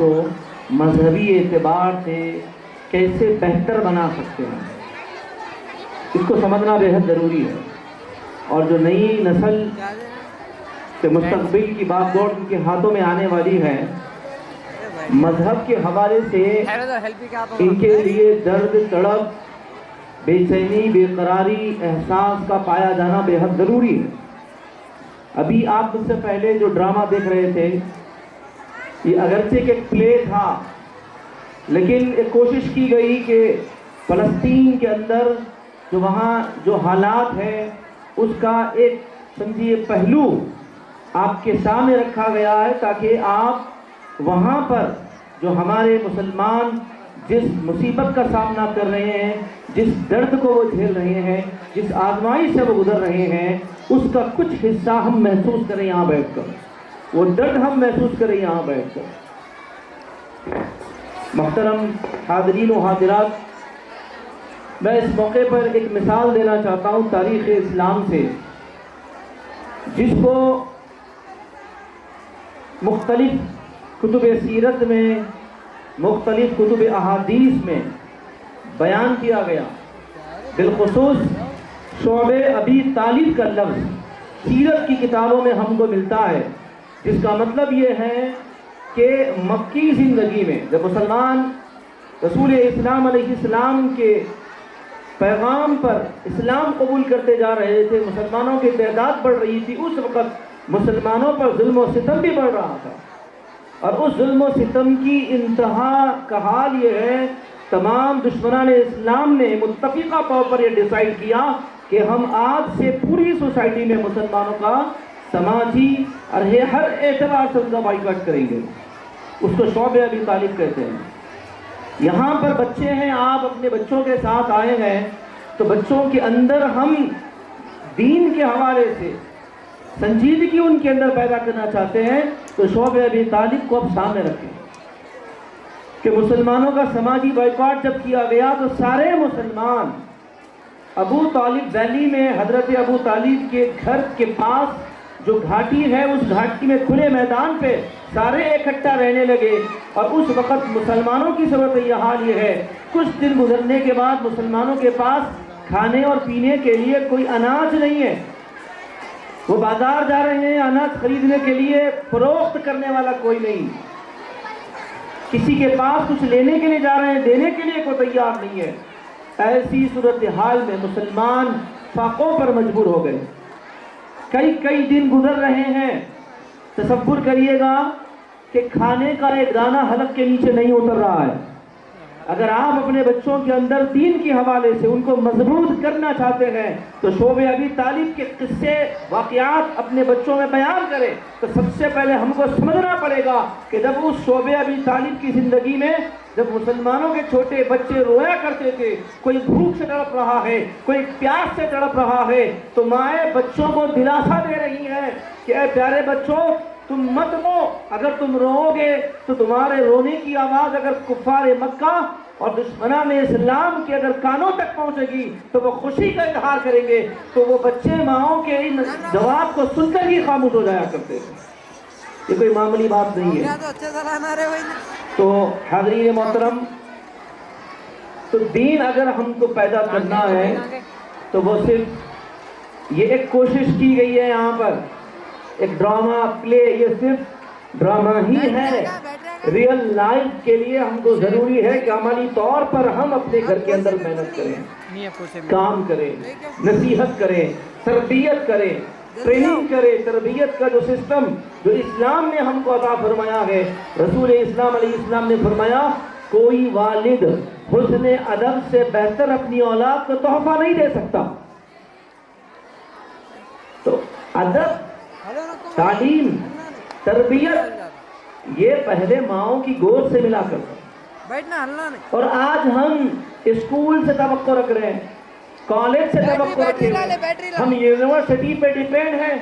को मजहबी एतबार से कैसे बेहतर बना सकते हैं, इसको समझना बेहद ज़रूरी है। और जो नई नस्ल के मुस्तकबिल की बागडोर उनके हाथों में आने वाली है, मजहब के हवाले से इनके लिए दर्द, तड़प, बेचैनी, बेकरारी एहसास का पाया जाना बेहद ज़रूरी है। अभी आप मुझसे पहले जो ड्रामा देख रहे थे, ये अगरचे के प्ले था, लेकिन एक कोशिश की गई कि फ़लस्तीन के अंदर जो वहाँ जो हालात है उसका एक समझिए पहलू आपके सामने रखा गया है, ताकि आप वहाँ पर जो हमारे मुसलमान जिस मुसीबत का सामना कर रहे हैं, जिस दर्द को वो झेल रहे हैं, जिस आजमाइश से वो गुजर रहे हैं, उसका कुछ हिस्सा हम महसूस करें यहाँ बैठकर, वो दर्द हम महसूस करें यहाँ बैठकर। मोहतरम हाज़रीन व हाज़िरात, मैं इस मौके पर एक मिसाल देना चाहता हूँ तारीख़ इस्लाम से, जिसको मुख्तलिफ कुतुब सीरत में, मुख्तलिफ कुतुब अहादीस में बयान किया गया। बिलखुसूस शोबे अबी तालिब का लफ्ज़ सीरत की किताबों में हमको मिलता है, जिसका मतलब ये है कि मक्की ज़िंदगी में जब मुसलमान रसूल इस्लाम अलैहिस्सलाम के पैगाम पर इस्लाम कबूल करते जा रहे थे, मुसलमानों की तादाद बढ़ रही थी, उस वक़्त मुसलमानों पर जुल्म और सितम भी बढ़ रहा था। और उस जुल्म और सितम की इंतहा का हाल ये है, तमाम दुश्मनान इस्लाम ने मुत्तफ़िक़ा तौर पर यह डिसाइड किया कि हम आज से पूरी सोसाइटी में मुसलमानों का समाजी और हर एतबार से उनका बाइकआउट करेंगे। उसको शोबे अबी तालिब कहते हैं। यहाँ पर बच्चे हैं, आप अपने बच्चों के साथ आए हैं, तो बच्चों के अंदर हम दीन के हवाले से संजीदगी उनके अंदर पैदा करना चाहते हैं, तो शोबे अबी तालिब को अब सामने रखें कि मुसलमानों का समाजी बाइकआउट जब किया गया तो सारे मुसलमान अबू तालिब वैली में, हजरत अबू तालिब के घर के पास जो घाटी है, उस घाटी में खुले मैदान पे सारे इकट्ठा रहने लगे। और उस वक़्त मुसलमानों की सूरत यह हाल ये है, कुछ दिन गुजरने के बाद मुसलमानों के पास खाने और पीने के लिए कोई अनाज नहीं है। वो बाजार जा रहे हैं अनाज खरीदने के लिए, फरोख्त करने वाला कोई नहीं, किसी के पास कुछ लेने के लिए जा रहे हैं, देने के लिए कोई तैयार नहीं है। ऐसी सूरत हाल में मुसलमान फाकों पर मजबूर हो गए। कई कई दिन गुजर रहे हैं। तसव्वुर करिएगा कि खाने का एक दाना हलक के नीचे नहीं उतर रहा है। अगर आप अपने बच्चों के अंदर दीन के हवाले से उनको मजबूत करना चाहते हैं, तो शोबे अबी तालिब के किस्से वाक़यात अपने बच्चों में बयान करें। तो सबसे पहले हमको समझना पड़ेगा कि जब उस शोबे अबी तालिब की ज़िंदगी में जब मुसलमानों के छोटे बच्चे रोया करते थे, कोई भूख से तड़प रहा है, कोई प्यास से तड़प रहा है, तो माएँ बच्चों को दिलासा दे रही हैं कि ऐ प्यारे बच्चों, तुम मत रो, अगर तुम रोओगे तो तुम्हारे रोने की आवाज़ अगर कुफ़ार मक्का और दुश्मनान इस्लाम के अगर कानों तक पहुंचेगी तो वो खुशी का इजहार करेंगे। तो वो बच्चे माओं के इन जवाब को सुनकर ही खामोश हो जाया करते थे। ये कोई मामूली बात नहीं है। तो हाज़रीन मोहतरम, तो दीन अगर हमको पैदा करना है तो वो सिर्फ ये एक कोशिश की गई है, यहाँ पर एक ड्रामा प्ले, ये सिर्फ ड्रामा ही है। रियल लाइफ के लिए हमको ज़रूरी है कि अमली तौर पर हम अपने घर के अंदर मेहनत करें, काम करें, नसीहत करें, तरबियत करें, ट्रेनिंग करें। तरबियत का जो सिस्टम जो इस्लाम ने हमको अता फरमाया है, रसूल इस्लाम अलैहिस्सलाम ने फरमाया, कोई वालिद हुस्न अदब से बेहतर अपनी औलाद को तोहफा नहीं दे सकता। तो अदब, तालीम, तरबियत ये पहले माओं की गोद से मिला करता। और आज हम स्कूल से तवक्को रख रहे हैं, कॉलेज से तवक्को रख रहे हैं, हम यूनिवर्सिटी पे डिपेंड हैं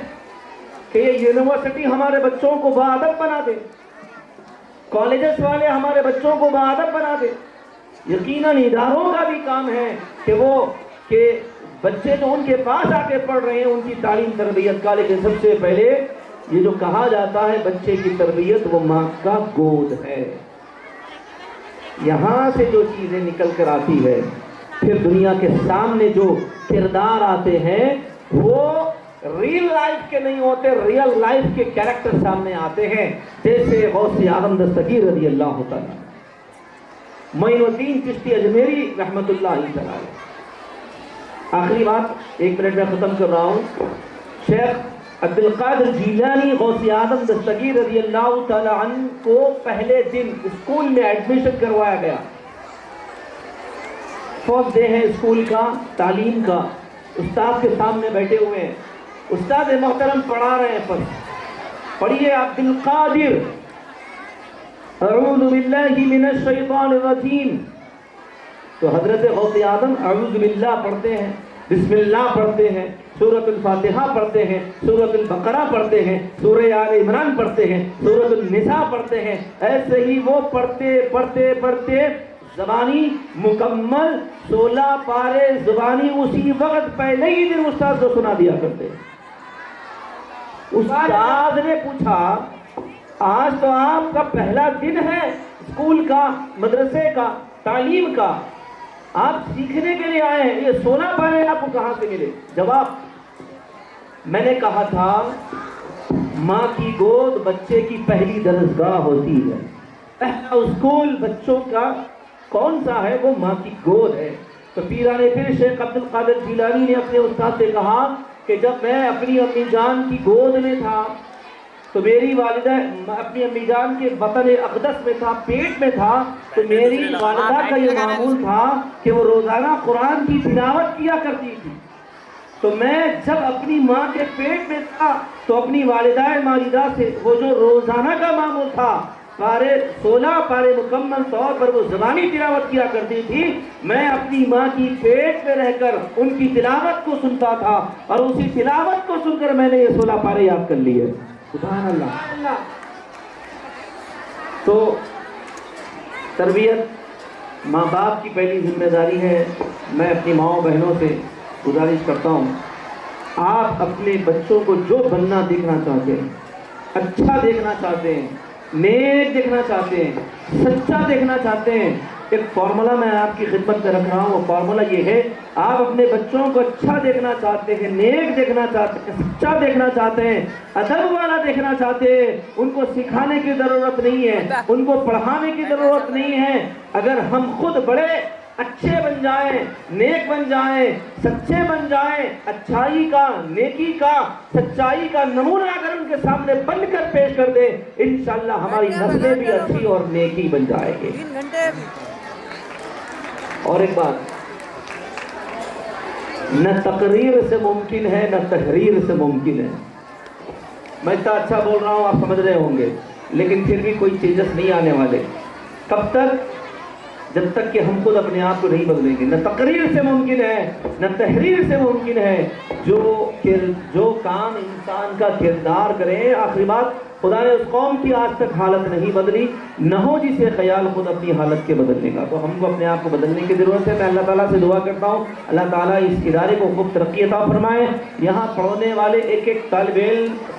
कि ये यूनिवर्सिटी हमारे बच्चों को बाअदब बना दे, कॉलेजेस वाले हमारे बच्चों को बाअदब बना दे। यकीनन इदारों का भी काम है कि वो बच्चे जो उनके पास आके पढ़ रहे हैं उनकी तालीम तरबियत का, लेकिन सबसे पहले ये जो कहा जाता है बच्चे की तरबियत वो माँ का गोद है। यहाँ से जो चीज़ें निकल कर आती है, फिर दुनिया के सामने जो किरदार आते हैं वो रियल लाइफ के नहीं होते, रियल लाइफ के कैरेक्टर सामने आते हैं। जैसे गौसे आज़म दस्तगीर रज़ी अल्लाह तआला, मोइनुद्दीन चिश्ती अजमेरी रहमतुल्लाह अलैह। आखिरी बात 1 मिनट में ख़त्म कर रहा हूँ। शेख अब्दुल कादिर जीलानी गौसे आज़म दस्तगीर रज़ी अल्लाह तआला अन्हु को पहले दिन स्कूल में एडमिशन करवाया गया। फर्स्ट डे है स्कूल का, तालीम का। उस्ताद के सामने बैठे हुए हैं, उस्ताद मोहतरम पढ़ा रहे हैं। पर पढ़िए अब्दुल कादिर अऊज़ु बिल्लाहि मिनश शैतानिर रजीम। तो हजरत गौसे आज़म अऊज़ु बिल्लाह पढ़ते हैं, बिस्मिल्लाह पढ़ते हैं, सूरतुल फातिहा पढ़ते हैं, सूरतुल बकरा पढ़ते हैं, सूरह आल इमरान पढ़ते हैं, सूरतुल निसा पढ़ते हैं। ऐसे ही वो पढ़ते पढ़ते पढ़ते ज़बानी मुकम्मल 16 पारे ज़बानी उसी वक्त पहले ही दिन उस्ताद को सुना दिया करते। उस्ताद ने पूछा, आज तो आपका पहला दिन है स्कूल का, मदरसे का, तालीम का, आप सीखने के लिए आए हैं, ये 16 पारे आपको कहाँ से मिले? जवाब, मैंने कहा था माँ की गोद बच्चे की पहली दरसगाह होती है। पहला स्कूल बच्चों का कौन सा है? वो माँ की गोद है। तो पीराने फिर शेख अब्दुल कादिर जीलानी ने अपने उस्ताद से कहा कि जब मैं अपनी अम्मी जान की गोद में था तो मेरी वालिदा अपनी अम्मी जान के बतन अक़दस में था, पेट में था, तो मेरी वालिदा का ये मामूल था कि वो रोज़ाना कुरान की तिलावत किया करती थी। तो मैं जब अपनी माँ के पेट में था तो अपनी वालिदा मालिदा से वो जो रोज़ाना का मामूल था, 16 पारे मुकम्मल तौर पर वो ज़बानी तिलावत किया करती थी। मैं अपनी माँ की पेट में रहकर उनकी तिलावत को सुनता था और उसी तिलावत को सुनकर मैंने ये 16 पारे याद कर लिए। सुभान अल्लाह। तो तरबियत माँ बाप की पहली जिम्मेदारी है। मैं अपनी माँओं बहनों से गुजारिश करता हूँ, आप अपने बच्चों को जो बनना देखना चाहते हैं, अच्छा देखना चाहते हैं, नेक देखना चाहते हैं, सच्चा देखना चाहते हैं, एक फॉर्मूला मैं आपकी खिदमत में रख रहा हूँ। वो फॉर्मूला ये है, आप अपने बच्चों को अच्छा देखना चाहते हैं, नेक देखना चाहते हैं, सच्चा देखना चाहते हैं, अदब वाला देखना चाहते हैं, उनको सिखाने की ज़रूरत नहीं है, उनको पढ़ाने की ज़रूरत नहीं है। अगर हम खुद बड़े अच्छे बन जाएं, नेक बन जाएं, सच्चे बन जाएं, अच्छाई का, नेकी का, सच्चाई का नमूना अगर उनके सामने बनकर पेश कर दें, इंशाअल्लाह हमारी नस्लें भी अच्छी और नेकी बन जाएंगे। और एक बात, न तकरीर से मुमकिन है न तहरीर से मुमकिन है। मैं इतना अच्छा बोल रहा हूँ, आप समझ रहे होंगे, लेकिन फिर भी कोई चेंजेस नहीं आने वाले। कब तक? जब तक कि हम खुद अपने आप को नहीं बदलेंगे। न तकरीर से मुमकिन है न तहरीर से मुमकिन है। जो काम इंसान का किरदार करे। आखिरी बात, खुदा ने उस कौम की आज तक हालत नहीं बदली, न हो जिसे ख्याल खुद अपनी हालत के बदलने का। तो हमको अपने आप को बदलने की ज़रूरत है। मैं अल्लाह ताला से दुआ करता हूँ, अल्लाह ताला इस इदारे को खूब तरक्की अता फरमाए। यहाँ पढ़ने वाले एक एक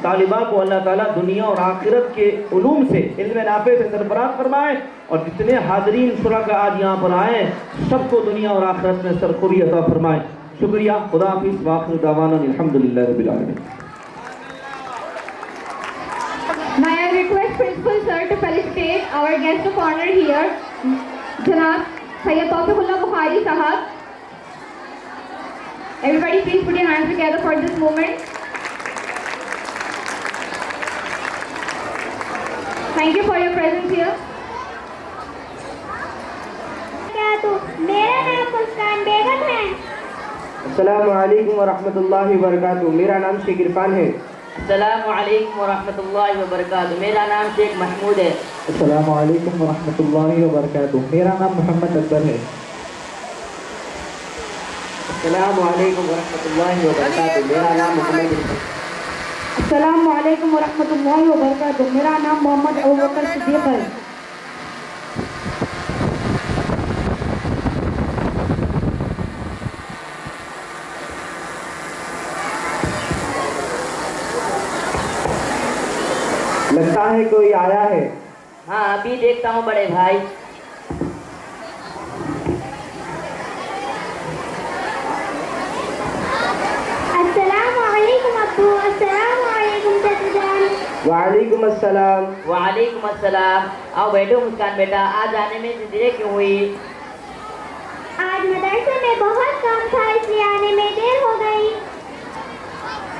तालिबा को अल्लाह ताला दुनिया और आखिरत के उलूम से, इल्म नाफ़े से सरफराज फरमाए। और जितने हाज़रीन शुरका आज यहाँ पर आए, सबको दुनिया और आखिरत में सरखुरी अता फरमाए। शुक्रिया। खुदा हाफ़िज़। वाखिर दावाना अल्हम्दुलिल्लाहि रब्बिल आलमीन। May I request Principal Sir to felicitate our guest of honor here, Janab Sayyid Tawfiqullah Bukhari Sahab. Everybody please put your hands together for this moment. Thank you for your presence here. मेरा नाम मुस्कान बेगम है। अस्सलामु अलैकुम व रहमतुल्लाहि व बरकातुहू। मेरा नाम शेख इरफान है। अस्सलामु अलैकुम व रहमतुल्लाहि व बरकातुहू। मेरा नाम शेख महमूद है। अस्सलामु अलैकुम व रहमतुल्लाहि व बरकातुहू। मेरा नाम मोहम्मद अकबर है। अस्सलामु अलैकुम व रहमतुल्लाहि व बरकातुहू। मेरा नाम मोहम्मद है। अस्सलामु अलैकुम व रहमतुल्लाहि व बरकातुहू। मेरा नाम मोहम्मद अबू बकर सिद्दीक है। है कोई आया है। हाँ अभी देखता हूँ बड़े भाई। अस्सलामुअलैकुम अब्बू, अस्सलामुअलैकुम चाचा जान। वालेकुम अस्सलाम। वालेकुम अस्सलाम। आओ बैठो मुस्कान बेटा, आज आने में देर क्यों हुई? आज मदरसे में बहुत काम था इसलिए आने में देर हो गई।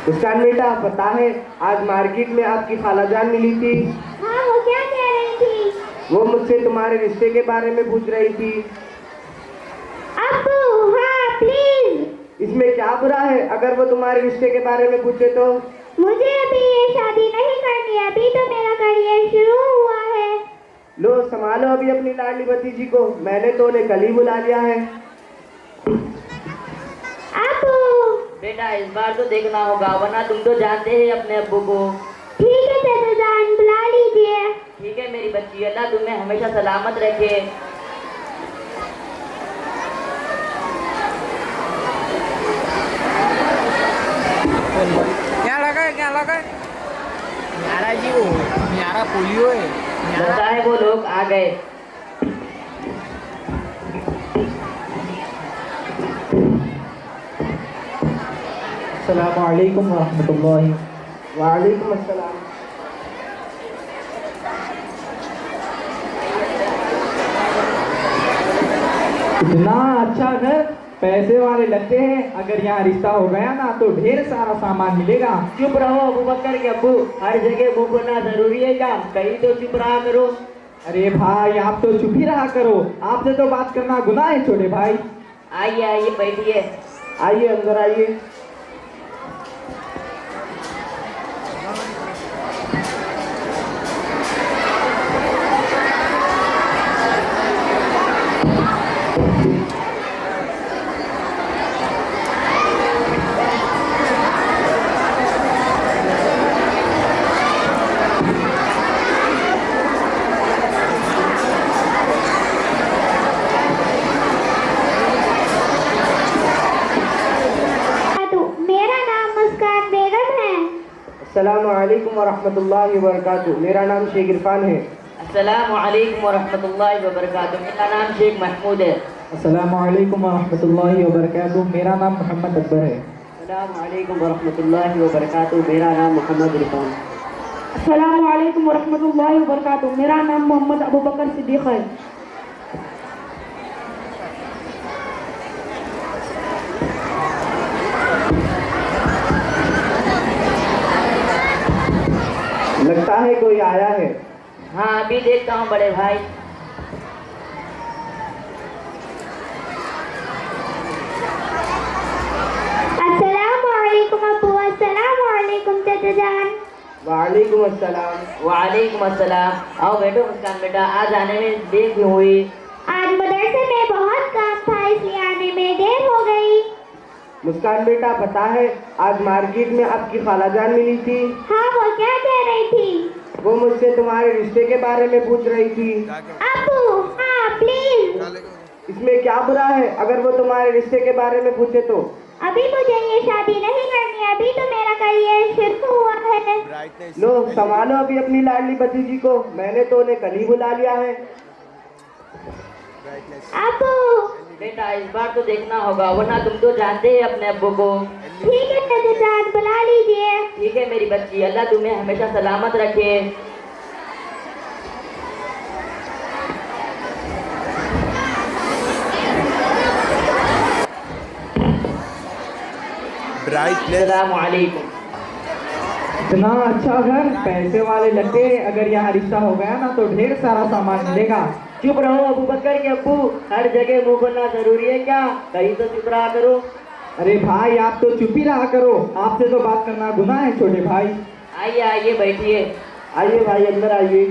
मुस्कान बेटा पता है आज मार्केट में आपकी खालाजान मिली थी। हाँ वो क्या कह रही थी? वो मुझसे तुम्हारे रिश्ते के बारे में पूछ रही थी। अब्बू हाँ प्लीज। इसमें क्या बुरा है अगर वो तुम्हारे रिश्ते के बारे में पूछे तो? मुझे अभी ये शादी नहीं करनी है, अभी तो मेरा करियर शुरू हुआ है। लो संभालो अभी अपनी लाडली भतीजी को, मैंने तो उन्हें कल ही बुला लिया है। अब्बू बेटा इस बार तो देखना होगा, वरना तुम तो जानते हैं अपने अब्बू को। ठीक है चाचा जान, बुला लीजिए। ठीक है मेरी बच्ची, अल्लाह तुम्हें हमेशा सलामत रखे। क्या लगा है, क्या लगा है? न्यारा जी वो न्यारा पोलियो है। लगता है वो लोग आ गए। अस्सलामु अलैकुम वरहमतुल्लाहि। वालेकुम अस्सलाम। इतना अच्छा घर, पैसे वाले लगते हैं। अगर यहाँ रिश्ता हो गया ना तो ढेर सारा सामान मिलेगा। चुप रहो अबू बकर के अब्बू, हर जगह मुंह बोलना जरूरी है क्या? कहीं तो चुप रहा करो। अरे भाई आप तो चुप ही रहा करो, आपसे तो बात करना गुनाह है छोटे भाई। आइए आइए बैठिए। आइए अंदर आइए। मेरा नाम मुस्कान बेगम है। अस्सलामु अलैकुम वरहमतुल्लाहि वबरकातुहू। मेरा नाम शेख इरफान है। अस्सलामु अलैकुम वरहमतुल्लाहि वबरकातुहू। मेरा नाम शेख महमूद है। अस्सलामु अलैकुम वरहमतुल्लाहि वबरकातुहू। मेरा नाम मोहम्मद अकबर है। अस्सलामु अलैकुम वरहमतुल्लाहि वबरकातुहू। मेरा नाम मोहम्मद इरफान। अस्सलामु अलैकुम वरहमतुल्लाहि वबरकातुहू। मेरा नाम मोहम्मद अबू बकर सिद्दीक है। लगता है कोई आया है। हाँ अभी देखता हूँ बड़े भाई। अस्सलामुअलैकुम अब्बू, अस्सलामुअलैकुम चाचा जान। वालेकुम अस्सलाम। वालेकुम अस्सलाम। आओ बैठो मुस्कान बेटा, आज आने में देर क्यों हुई? आज मदरसे में बहुत काम था इसलिए आने में देर हो गई। मुस्कान बेटा पता है आज मार्केट में आपकी खालाजान मिली थी। हाँ वो क्या कह रही थी? वो मुझसे तुम्हारे रिश्ते के बारे में पूछ रही थी। अब्बू हाँ प्लीज। इसमें क्या बुरा है अगर वो तुम्हारे रिश्ते के बारे में पूछे तो? अभी मुझे ये शादी नहीं करनी है, अभी तो मेरा करियर शुरू हुआ है। लो संभालो अभी अपनी लाडली भतीजी को, मैंने तो उन्हें कल ही बुला लिया है। अब्बू बेटा इस बार तो देखना होगा, वरना तुम तो जानते हैं अपने अब्बू को। ठीक है चाचा जान, बुला लीजिए। ठीक है मेरी बच्ची, अल्लाह तुम्हें हमेशा सलामत रखे। अस्सलामु अलैकुम। इतना अच्छा घर, पैसे वाले लगते हैं। अगर यहाँ रिश्ता हो गया ना तो ढेर सारा सामान मिलेगा। चुप रहो अबू बकर के अब्बू, हर जगह मुंह बोलना जरूरी है क्या? कहीं तो चुप रहा करो। अरे भाई आप तो चुप ही रहा करो, आपसे तो बात करना गुनाह है छोटे भाई। आइए आइए बैठिए। आइए भाई अंदर आइए।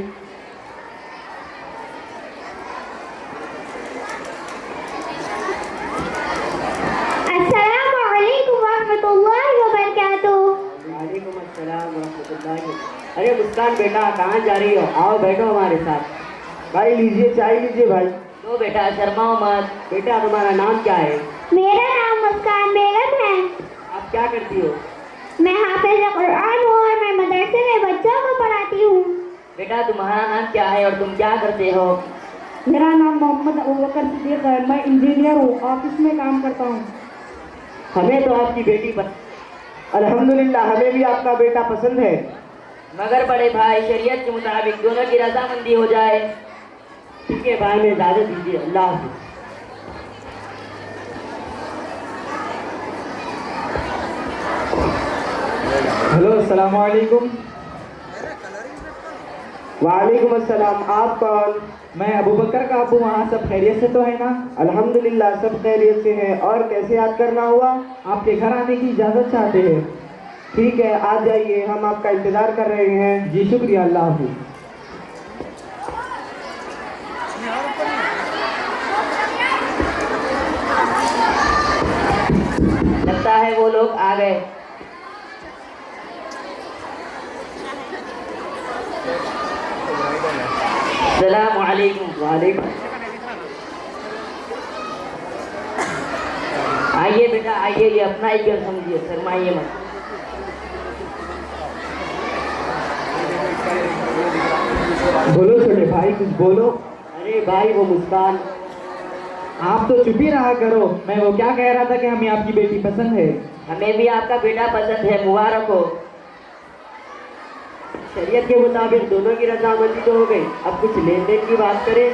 अस्सलामुअलैकुम वरहमतुल्लाहि वबरकातुहू। वालेकुम अस्सलाम वरहमतुल्लाहि। अरे मुस्कान बेटा कहाँ जा रही हो? आओ बैठो हमारे साथ। भाई लीजिए चाय लीजिए भाई। तो बेटा शर्माओ मत। बेटा तुम्हारा नाम क्या है? मेरा नाम मुस्कान बेगम है। आप क्या करती हो? मैं हाफिज़ कुरान हूँ और मैं मदरसे में बच्चों को पढ़ाती हूँ। बेटा तुम्हारा नाम क्या है और तुम क्या करते हो? मेरा नाम मोहम्मद अबूबकर सिद्दीक है। मैं इंजीनियर हूँ, ऑफिस में काम करता हूँ। हमें तो आपकी बेटी अल्हम्दुलिल्लाह, हमें भी आपका बेटा पसंद है। मगर बड़े भाई शरीयत के मुताबिक दोनों की रजामंदी हो जाए। ठीक है भाई, मैं इजाजत दीजिए। अल्लाह हाफिज। हेलो, अस्सलाम वालेकुम। वालेकुम अस्सलाम। आप कौन? मैं अबू बकर का अबू। वहाँ सब खैरियत से तो है ना? अल्हम्दुलिल्लाह, सब खैरियत से है। और कैसे याद करना हुआ? आपके घर आने की इजाज़त चाहते हैं। ठीक है, आ जाइए, हम आपका इंतजार कर रहे हैं। जी शुक्रिया, अल्लाह हाफिज़। लगता है वो लोग आ गए। सलाम अलैकुम। वालेकुम। आइए बेटा आइए, ये अपना ही घर समझिए, शर्माइए मत। बोलो छोटे भाई, कुछ बोलो। अरे भाई वो मुस्कान। आप तो चुप ही रहा करो। मैं वो क्या कह रहा था कि हमें आपकी बेटी पसंद है। हमें भी आपका बेटा पसंद है, मुबारक हो। शरीयत के मुताबिक दोनों की रजामंदी तो हो गई, अब कुछ लेन देन की बात करें।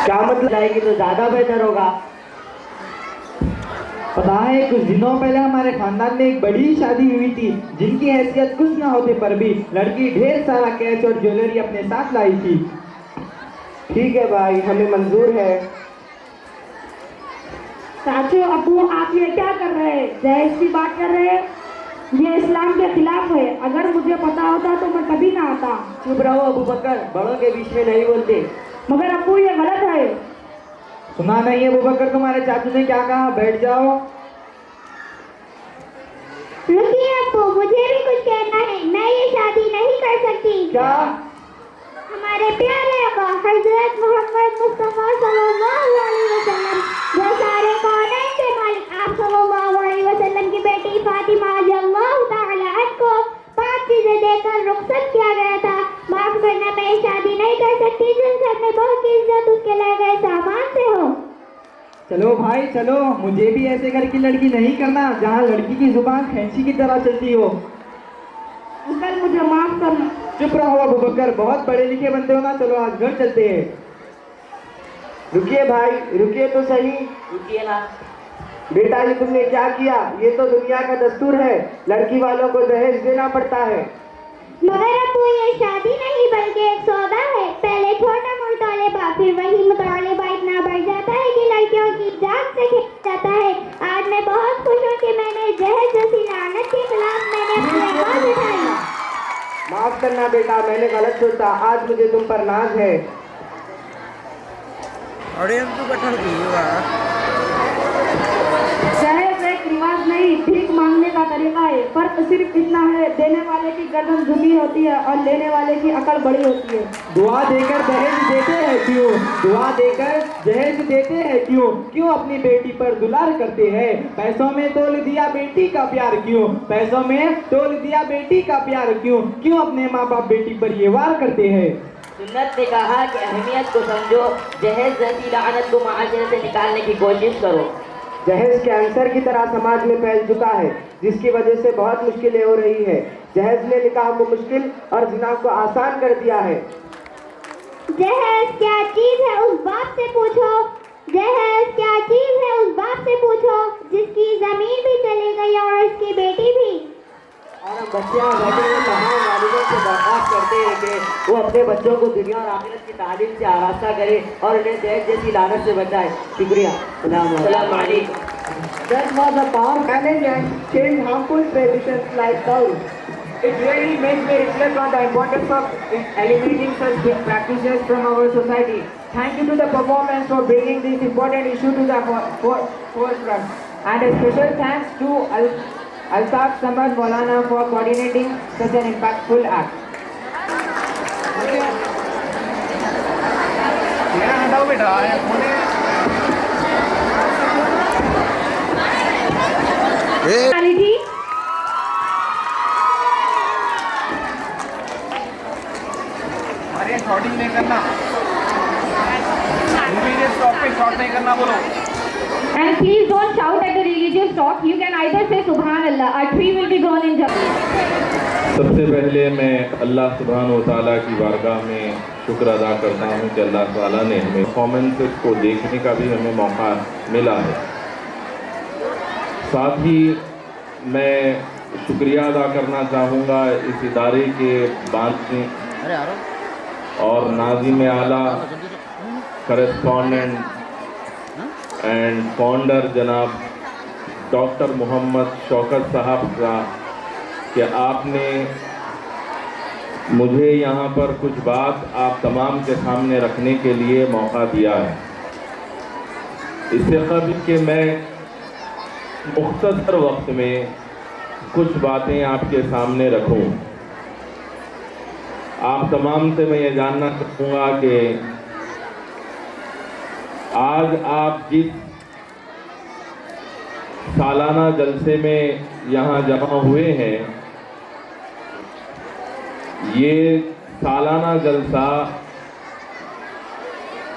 क्या मतलब? जाएगी तो ज्यादा बेहतर होगा। पता है, कुछ दिनों पहले हमारे खानदान में एक बड़ी शादी हुई थी, जिनकी हैसियत कुछ ना होते पर भी लड़की ढेर सारा कैश और ज्वेलरी अपने साथ लाई थी। ठीक है भाई, हमें मंजूर है। चाचू, अबू, आप ये क्या कर रहे हैं? दहेज की बात कर रहे हैं? ये इस्लाम के खिलाफ है। अगर मुझे पता होता तो मैं कभी ना आता। चुप रहो अबू बकर, बड़ों के बीच में नहीं बोलते। मगर अबू, ये गलत है। सुना नहीं है अबू बकर, तुम्हारे चाचू ने क्या कहा? बैठ जाओ। रुकिए अब्बू, मुझे भी कुछ कहना है। मैं ये शादी नहीं कर सकती। क्या? हमारे प्यारे आका हजरत मोहम्मद मुस्तफा सल्लल्लाहु अलैहि वसल्लम, जो सारे कौनैन के मालिक आप सल्लल्लाहु अलैहि वसल्लम की बेटी फातिमा रज़ियल्लाहु तआला अन्हा को 5 चीजें देकर रुखसत किया गया था। माफ करना, मैं ये शादी नहीं कर सकती जिन सब में बहुत की इज्जत उसके लाए गए सामान से हो। चलो भाई चलो, मुझे भी ऐसे घर की लड़की नहीं करना जहाँ लड़की की जुबान खैंची की तरह चलती हो। अंकल, मुझे माफ करना। चुप रहो अबू बकर, बहुत पढ़े लिखे बनते हो ना। चलो आज घर चलते हैं। रुकिए भाई, रुकिए तो सही। रुकिए ना। बेटा, ये तुमने क्या किया? ये तो दुनिया का दस्तूर है, लड़की वालों को दहेज देना पड़ता है। मगर अब्बू, ये शादी नहीं बल्कि एक सौदा है। पहले छोटा मुतालिबा, फिर वही मुतालिबा इतना बढ़ जाता है कि लड़कियों की जान से खेल जाता है। आज मैं बहुत खुश हूँ कि मैंने जहेज जैसी लानत के खिलाफ मैंने अपनी आवाज उठाई। माफ करना बेटा, मैंने गलत सोचा। आज मुझे तुम पर नाज है। दहेज एक रिवाज नहीं, भीख मांगने का तरीका है। फर्क सिर्फ इतना है, देने वाले की गर्दन झुकी होती है और लेने वाले की अकल बड़ी होती है। दुआ देकर दहेज देते हैं क्यों? दुआ देकर दहेज देते हैं क्यों? क्यों अपनी बेटी पर दुलार करते हैं? पैसों में तोल दिया बेटी का प्यार क्यों? पैसों में तोल दिया बेटी का प्यार क्यों? क्यों अपने माँ बाप बेटी पर ये वार करते हैं? सुन्नत ने कहा कि अहमियत को समझो, जहेज जैसी लानत को माशरे से निकालने की कोशिश करो। जहेज कैंसर की तरह समाज में फैल चुका है, जिसकी वजह से बहुत मुश्किलें हो रही है। जहेज ने निकाह को मुश्किल और जिना को आसान कर दिया है। जहेज क्या चीज है उस बाप से पूछो। जहेज क्या चीज है उस बाप से पूछो जिसकी जमीन भी चली गई और इसकी बेटी भी। और हम बच्चे बैठे हुए तमाम वालिदों से दरख्वास्त करते हैं कि वो अपने बच्चों को दुनिया और आखिरत की तालीम से आरास्ता करे और उन्हें दहेज जैसी लानत से बचाए। शुक्रिया। सलाम अलैकुम। That was a powerful challenge and changed harmful traditions like dowry. It really makes me reflect on the importance of eliminating such practices from our society. Thank you to the performance for bringing this important issue to the forefront. And a special thanks to Altaf Samad Maulana for coordinating such an impactful act. मेरा हटाओ बेटा, ये phone है। जी अरे shooting नहीं करना, religious top पे shot नहीं करना बोलो। and please don't shout at the religious talk. You can either say Subhan Allah. A tree will be grown in Japan. सबसे पहले मैं अल्लाह सुब्हानहू व तआला की बारगाह में शुक्र अदा करता हूँ कि अल्लाह ताला ने हमें परफॉर्मेंसेस को देखने का भी हमें मौका मिला है। साथ ही मैं शुक्रिया अदा करना चाहूँगा इस इदारे के बानी और नाज़िम आला, करेस्पॉन्डेंट एंड फाउंडर जनाब डॉक्टर मोहम्मद शौकत साहब का कि आपने मुझे यहाँ पर कुछ बात आप तमाम के सामने रखने के लिए मौका दिया है। इससे कबल कि मैं मुख्तसर वक्त में कुछ बातें आपके सामने रखूं, आप तमाम से मैं ये जानना चाहूँगा कि आज आप जिस सालाना जलसे में यहाँ जमा हुए हैं, ये सालाना जलसा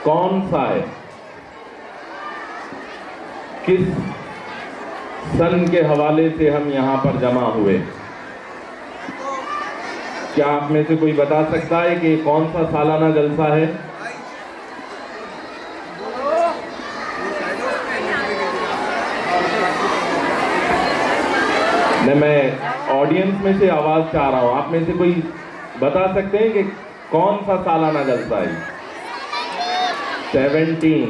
कौन सा है, किस सन के हवाले से हम यहाँ पर जमा हुए? क्या आप में से कोई बता सकता है कि कौन सा सालाना जलसा है? मैं ऑडियंस में से आवाज चाह रहा हूं, आप में से कोई बता सकते हैं कि कौन सा सालाना जलसा है? 17।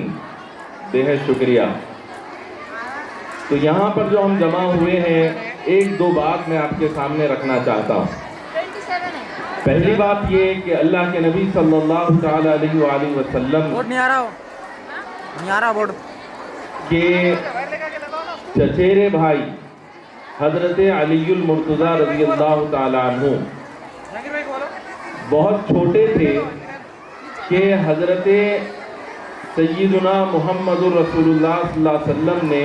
बेहद शुक्रिया। तो यहाँ पर जो हम जमा हुए हैं, एक दो बात मैं आपके सामने रखना चाहता हूँ। पहली बात ये कि अल्लाह के नबी सल्लल्लाहु तआला अलैहि वसल्लम के चचेरे भाई हज़रत अलीउल मुर्तज़ा रज़ियल्लाहु ताला अन्हु बहुत छोटे थे कि हज़रत सय्यदुना मुहम्मदुर रसूलुल्लाह सल्लल्लाहु अलैहि वसल्लम ने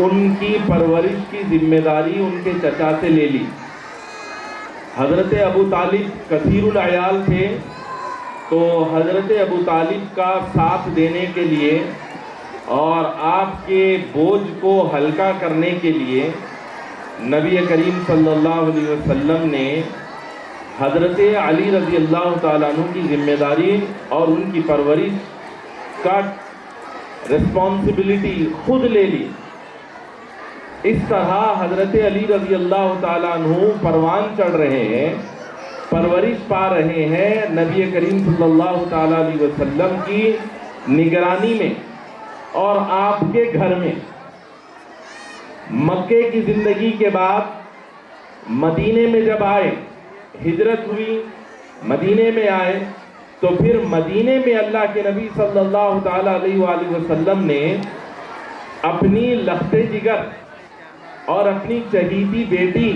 उनकी परवरिश की जिम्मेदारी उनके चचा से ले ली। हज़रत अबू तालिब कसीरुल अयाल थे, तो हज़रत अबू तालिब का साथ देने के लिए और आपके बोझ को हल्का करने के लिए नबी करीम सल्लल्लाहु अलैहि वसल्लम ने हज़रत अली रज़ी अल्लाह ताला अन्हु की जिम्मेदारी और उनकी परवरिश का रिस्पॉन्सिबिलिटी खुद ले ली। इस तरह हज़रत अली रज़ी अल्लाह ताला अन्हु परवान चढ़ रहे हैं, परवरिश पा रहे हैं नबी करीम सल्लल्लाहु ताला अलैहि वसल्लम की निगरानी में और आपके घर में। मक्के की ज़िंदगी के बाद मदीने में जब आए, हिजरत हुई, मदीने में आए, तो फिर मदीने में अल्लाह के नबी सल्लल्लाहु ताला अलैहि वसल्लम ने अपनी लख्ते जिगर और अपनी चहीती बेटी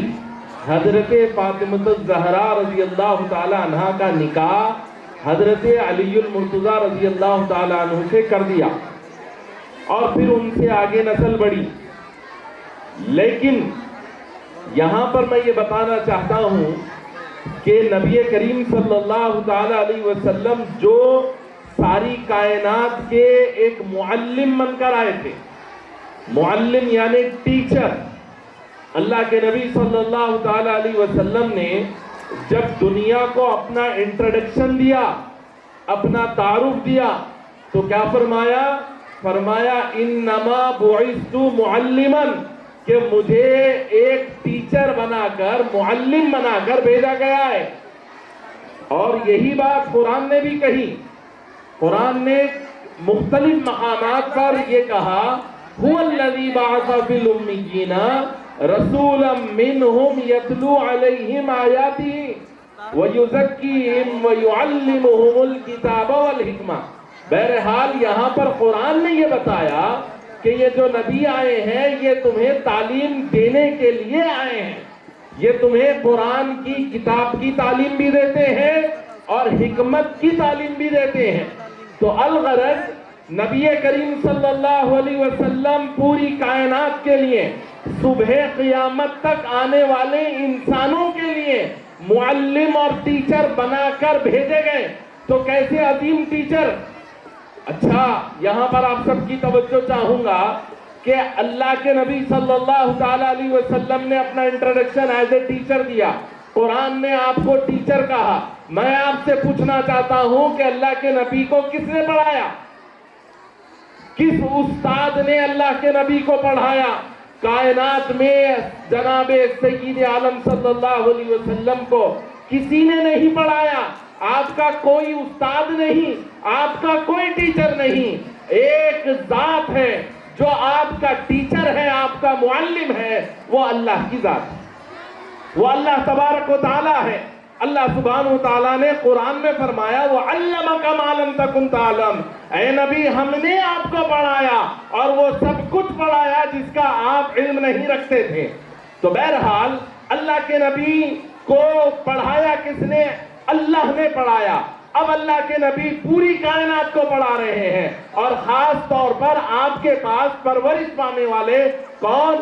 हज़रत फातिमतुज़ ज़हरा रज़ी अल्लाह ताला अन्हा का निकाह हज़रत अलीउल मुर्तज़ा रज़ी अल्लाह ताला अन्हु से कर दिया और फिर उनसे आगे नस्ल बढ़ी। लेकिन यहाँ पर मैं ये बताना चाहता हूँ कि नबी करीम सल्लल्लाहु ताला अलैहि वसल्लम जो सारी कायनात के एक मुअल्लिम बनकर आए थे, मुअल्लिम यानी टीचर, अल्लाह के नबी सल्लल्लाहु ताला अलैहि वसल्लम ने जब दुनिया को अपना इंट्रोडक्शन दिया, अपना तारुफ दिया, तो क्या फरमाया? फरमाया इन्नमा बुइस्तु मुअल्लिमन, कि मुझे एक टीचर बनाकर, मुअल्लिम बनाकर भेजा गया है। और यही बात कुरान ने भी कही। कुरान ने मुख्तलिफ मकामात पर ये कहा, हुवल्लज़ी बअसा फिल उम्मिय्यीना रसूलन मिनहुम यतलू अलैहिम आयातिही व युज़क्कीहिम व युअल्लिमुहुमुल किताब वल हिकमा। बहरहाल यहाँ पर कुरान ने ये बताया कि ये जो नबी आए हैं, ये तुम्हें तालीम देने के लिए आए हैं। ये तुम्हें कुरान की किताब की तालीम भी देते हैं और हिकमत की तालीम भी देते हैं। तो अलगरज नबी करीम सल्लल्लाहु अलैहि वसल्लम पूरी कायनात के लिए सुबह क़यामत तक आने वाले इंसानों के लिए मुअल्लिम और टीचर बनाकर भेजे गए। तो कैसे अजीम टीचर। अच्छा, यहां पर आप सबकी तवज्जो चाहूंगा कि अल्लाह के नबी सल्लल्लाहु ताला अलैहि वसल्लम ने अपना इंट्रोडक्शन एज ए टीचर दिया। कुरान ने आपको टीचर कहा। मैं आपसे पूछना चाहता हूं कि अल्लाह के नबी को किसने पढ़ाया? किस उस्ताद ने अल्लाह के नबी को पढ़ाया? कायनात में जनाबे सय्यिद आलम सल्लल्लाहु अलैहि वसल्लम को किसी ने नहीं पढ़ाया। आपका कोई उस्ताद नहीं, आपका कोई टीचर नहीं। एक जात है जो आपका टीचर है, आपका मुअल्लिम है, वो अल्लाह की जात है, वो अल्लाह तबारक व तआला है। अल्लाह सुब्हानहु व तआला ने कुरान में फरमाया, वो अल्लमका मा लम तकुन तालम। ऐ नबी, हमने आपको पढ़ाया और वो सब कुछ पढ़ाया जिसका आप इल्म नहीं रखते थे। तो बहरहाल अल्लाह के नबी को पढ़ाया किसने? अल्लाह ने पढ़ाया। अब अल्लाह के नबी पूरी कायनात को पढ़ा रहे हैं और खास तौर पर आपके पास परवरिश पाने वाले कौन?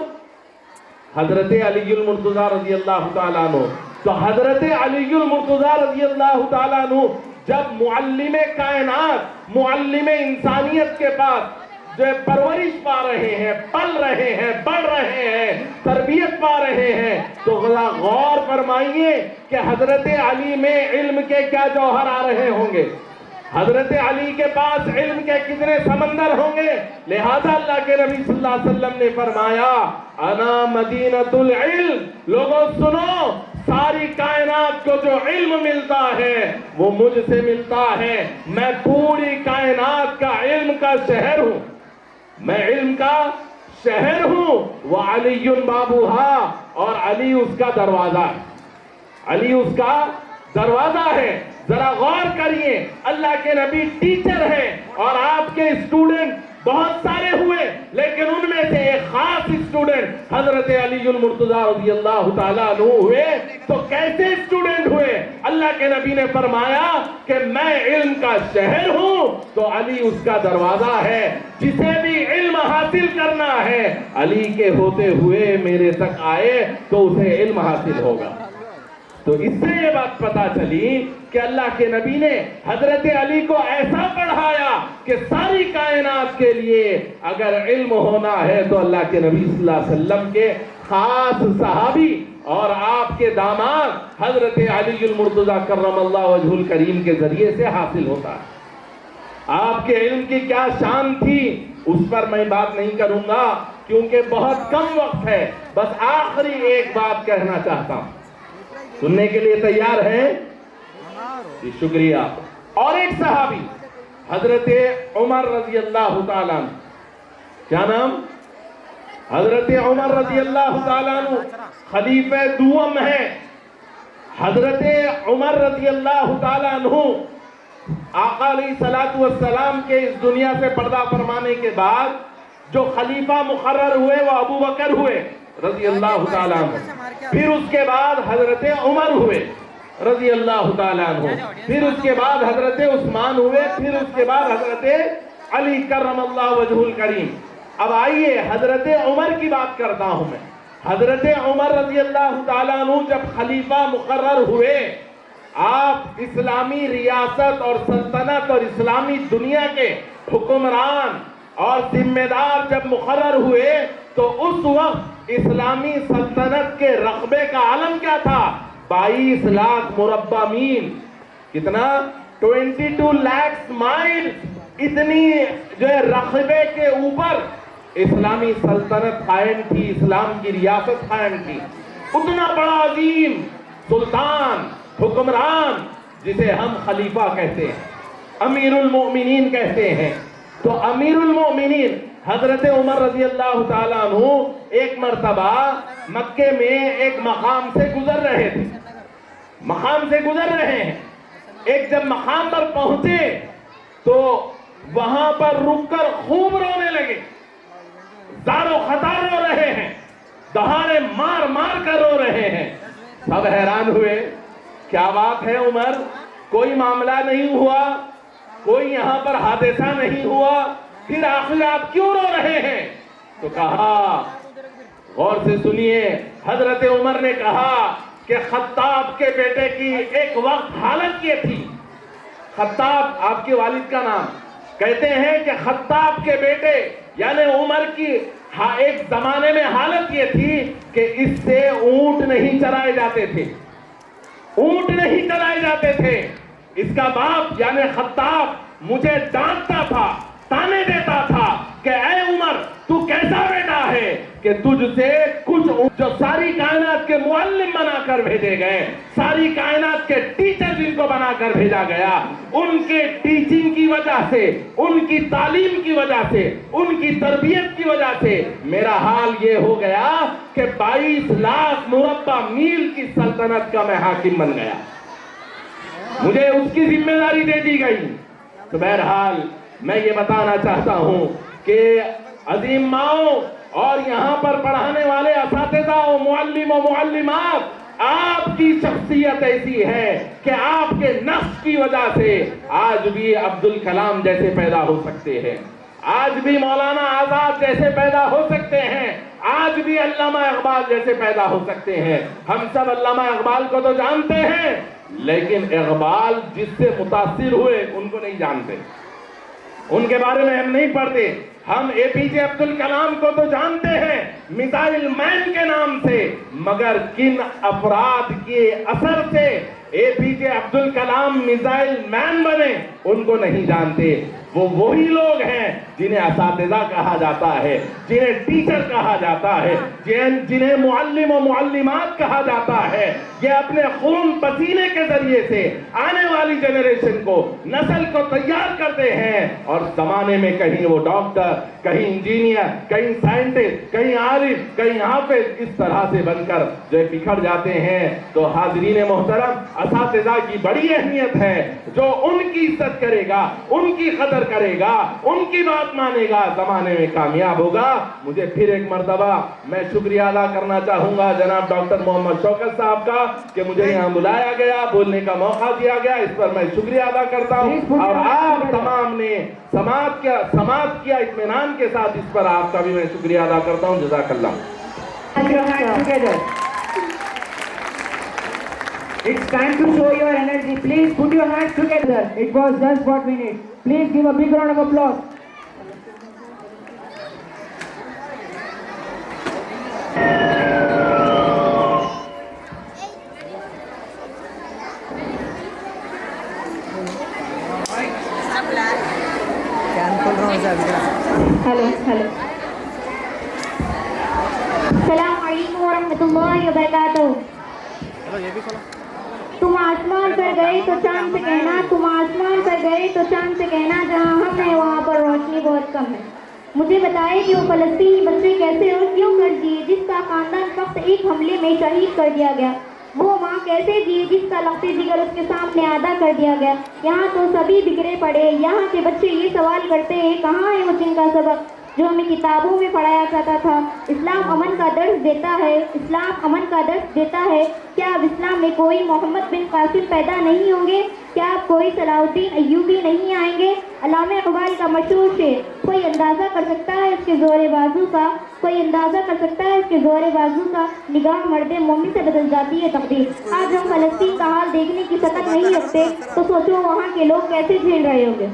हजरत अलीउल मुर्तजा रजी अल्लाह ताला अन्हु। तो हजरत अलीउल मुर्तजा रजी अल्लाह ताला अन्हु जब मुअल्लिमे कायनात, मुअल्लिमे इंसानियत के पास जो परवरिश पा रहे हैं, पल रहे हैं, बढ़ रहे हैं, तरबियत पा रहे हैं, तो गौर फरमाइए कि हजरत अली में इल्म के क्या जौहर आ रहे होंगे। हजरत अली के पास इल्म के कितने समंदर होंगे। लिहाजा अल्लाह के नबी सल्लल्लाहु अलैहि वसल्लम ने फरमाया, अना मदीनतुल इल्म। लोगों सुनो, सारी कायनात को जो इल्म मिलता है वो मुझसे मिलता है। मैं पूरी कायनात का इल्म का शहर हूं, मैं इल्म का शहर हूं। वह अलीयुन बाबूहा, और अली उसका दरवाजा है, अली उसका दरवाजा है। जरा गौर करिए, अल्लाह के नबी टीचर हैं और आपके स्टूडेंट बहुत सारे हुए, लेकिन उनमें से एक खास स्टूडेंट हजरत अलीउल मुर्तजा रज़ियल्लाहु ताला अन्हु हुए। तो कैसे स्टूडेंट हुए? अल्लाह के नबी ने फरमाया कि मैं इल्म का शहर हूं, तो अली उसका दरवाजा है। जिसे भी इल्म हासिल करना है, अली के होते हुए मेरे तक आए तो उसे इल्म हासिल होगा। तो इससे ये बात पता चली कि अल्लाह के नबी ने हजरत अली को ऐसा पढ़ाया कि सारी कायनात के लिए अगर इल्म होना है तो अल्लाह के नबी सल्लल्लाहु अलैहि वसल्लम के खास सहाबी और आपके दामाद हजरत अलीउल मुर्तजा कर्रमल्लाहु वजहुल करीम के जरिए से हासिल होता है। आपके इल्म की क्या शान थी उस पर मैं बात नहीं करूंगा क्योंकि बहुत कम वक्त है। बस आखिरी एक बात कहना चाहता हूं, सुनने के लिए तैयार हैं? जी शुक्रिया। और एक सहाबी हजरत उमर रजी अल्लाह ताला अन्हु, क्या नाम? हजरत उमर रजी अल्लाह ताला अन्हु खलीफे दुआम है। हजरत उमर रजी अल्लाह ताला अन्हु आका अलैहिस्सलातु वस्सलाम के इस दुनिया से पर्दा फरमाने के बाद जो खलीफा मुकर्रर हुए वो अबू बकर हुए रजी अल्लाह ताला अन्हु। फिर उसके बाद हजरत उमर हुए रजी अल्लाह ताला अन्हु। फिर उसके बाद हजरत उस्मान हुए। फिर उसके बाद हजरत अली कर्रमल्लाहु वजहुल करीम। अब आइए हजरत उमर की बात करता हूं मैं। हजरत उमर रजी अल्लाह ताला अन्हु जब खलीफा मुकर्रर हुए, आप इस्लामी रियासत और सल्तनत और इस्लामी दुनिया के हुक्मरान और जिम्मेदार जब मुकर्रर हुए तो उस वक्त इस्लामी सल्तनत के रकबे का आलम क्या था? 22 लाख मुरब्बा मील। कितना? 22 लाख माइल। इतनी जो है रकबे के ऊपर इस्लामी सल्तनत कायम थी, इस्लाम की रियासत कायम थी। उतना बड़ा अजीम सुल्तान, हुक्मरान, जिसे हम खलीफा कहते हैं, अमीरुल मोमिनीन कहते हैं। तो अमीरुल मोमिनीन हजरत उमर रजी अल्लाह ताला अन्हु एक मर्तबा मक्के में एक मकाम से गुजर रहे थे, मकाम से गुजर रहे हैं। एक जब मकाम पर पहुंचे तो वहां पर रुककर खूब रोने लगे, दारो खतार रो रहे हैं, दहाड़े मार मार कर रो रहे हैं। सब हैरान हुए, क्या बात है उमर, कोई मामला नहीं हुआ, कोई यहां पर हादसा नहीं हुआ, फिर आखिर आप क्यों रो रहे हैं? तो कहा गौर से सुनिए, हजरत उमर ने कहा कि खत्ताब के बेटे की एक वक्त हालत ये थी, खत्ताब आपके वालिद का नाम, कहते हैं कि खत्ताब के बेटे यानी उमर की एक जमाने में हालत ये थी कि इससे ऊंट नहीं चराए जाते थे, ऊंट नहीं चराए जाते थे। इसका बाप यानी खत्ताब मुझे डांटता था, ताने देता था कि ऐ उमर तू कैसा बेटा है कि तुझसे कुछ जो सारी कायनात के मुअल्लिम बनाकर भेजे गए, सारी कायनात के टीचर जिनको बनाकर भेजा गया, उनके टीचिंग की वजह से, उनकी तालीम की वजह से, उनकी तरबियत की वजह से मेरा हाल ये हो गया कि 22 लाख मुरब्बा मील की सल्तनत का मैं हाकिम बन गया, मुझे उसकी जिम्मेदारी दे दी गई। तो बहरहाल मैं ये बताना चाहता हूं कि अजीम माओ और यहाँ पर पढ़ाने वाले असातिज़ा, मुअल्लिम और मुअल्लिमात, आपकी शख्सियत ऐसी है कि आपके नफ्स की वजह से आज भी अब्दुल कलाम जैसे पैदा हो सकते हैं, आज भी मौलाना आजाद जैसे पैदा हो सकते हैं, आज भी अल्लामा इकबाल जैसे पैदा हो सकते हैं। हम सब अल्लामा इकबाल को तो जानते हैं, लेकिन इकबाल जिससे मुतासिर हुए उनको नहीं जानते, उनके बारे में हम नहीं पढ़ते। हम एपीजे अब्दुल कलाम को तो जानते हैं मिसाइल मैन के नाम से, मगर किन अफराद के असर से APJ Abdul Kalam missile man बने उनको नहीं जानते। वो वही लोग हैं जिन्हें असातिज़ा कहा जाता है, जिन्हें टीचर कहा जाता है, जिन्हें मुअल्लिम और मुअल्लिमात कहा जाता है। ये अपने खून पसीने के जरिए से आने वाली जनरेशन को, नस्ल को तैयार करते हैं, और जमाने में कहीं वो डॉक्टर, कहीं इंजीनियर, कहीं साइंटिस्ट, कहीं आलिम, कहीं हाफिज, इस तरह से बनकर जो बिखर जाते हैं। तो हाज़रीन मोहतरम, असातिज़ा की बड़ी अहमियत है। जो उनकी इज्जत करेगा, उनकी कदर करेगा, उनकी बात मानेगा, जमाने में कामयाब होगा। मुझे फिर एक मर्तबा मैं शुक्रिया अदा करना चाहूंगा जनाब डॉक्टर मोहम्मद शौकत साहब का कि मुझे यहाँ बुलाया गया, बोलने का मौका दिया गया, इस पर मैं शुक्रिया अदा करता हूँ। और आप तमाम ने समाज किया इत्मीनान के साथ, इस पर आपका भी मैं शुक्रिया अदा करता हूँ। जज़ाकल्लाह। It's time to show your energy. Please put your hands together. It was just what we need. Please give a big round of applause. Hello hello, अस्सलाम वालेकुम वरहमतुल्लाहि वबरकातुहू। तुम आसमान पर गए तो चांद से कहना, तुम आसमान पर गए तो चांद से कहना, जहाँ हम हैं वहाँ पर रोशनी बहुत कम है। मुझे बताए कि वो फलस्तीनी बच्चे कैसे और क्यों कर दिए जिसका खानदान फक्त एक हमले में शहीद कर दिया गया। वो माँ कैसे दिए जिसका लफ्ज़े जिगर उसके सामने आधा कर दिया गया। यहाँ तो सभी बिखरे पड़े। यहाँ के बच्चे ये सवाल करते हैं, कहाँ है वो जिनका सबक जो हमें किताबों में पढ़ाया जाता था। इस्लाम अमन का दर्स देता है, इस्लाम अमन का दर्स देता है। क्या अब इस्लाम में कोई मोहम्मद बिन कासिम पैदा नहीं होंगे? क्या अब कोई सलाहुद्दीन अय्यूबी नहीं आएंगे? अल्लामा इकबाल का मशहूर शेर, कोई अंदाज़ा कर सकता है इसके ज़ोरे बाजू का, कोई अंदाज़ा कर सकता है इसके ज़ोरे बाजू का, निगाह मर्दे मोमिन से बदल जाती है तकदीर। आज हम फ़लस्तीन का हाल देखने की सकत नहीं रखते तो सोचो वहाँ के लोग कैसे झेल रहे होंगे।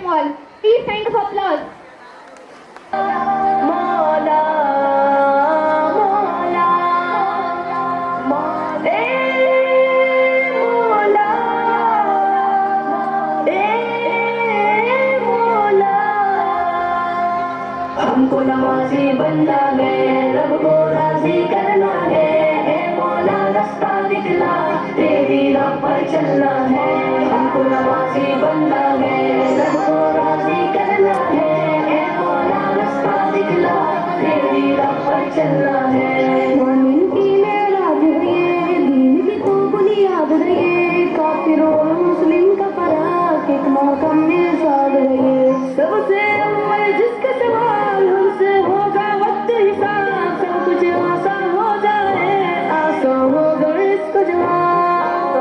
mall. Please kind of applause. मौला मौला ए मौला ए मौला हमको नमाज़ी बनना है, रब को राज़ी करना है। ए मौला रास्ता दिखला, तेरी राह पर चलना है। हमको नमाज़ी बनना है, रब को राज़ी करना है। ए मौला रास्ता दिखला, तेरी राह पर चलना है। मोमिन की मेराज रहे, दीन की तो बुनियाद रहे। काफिर और मुस्लिम का फराक एक मौकम में साथ रहे। सबसे अव्वल जिसका सवाल हमसे होगा वक्त हिसाब, सब कुछ आसान हो जाए, आसान होगा इसको जवाब।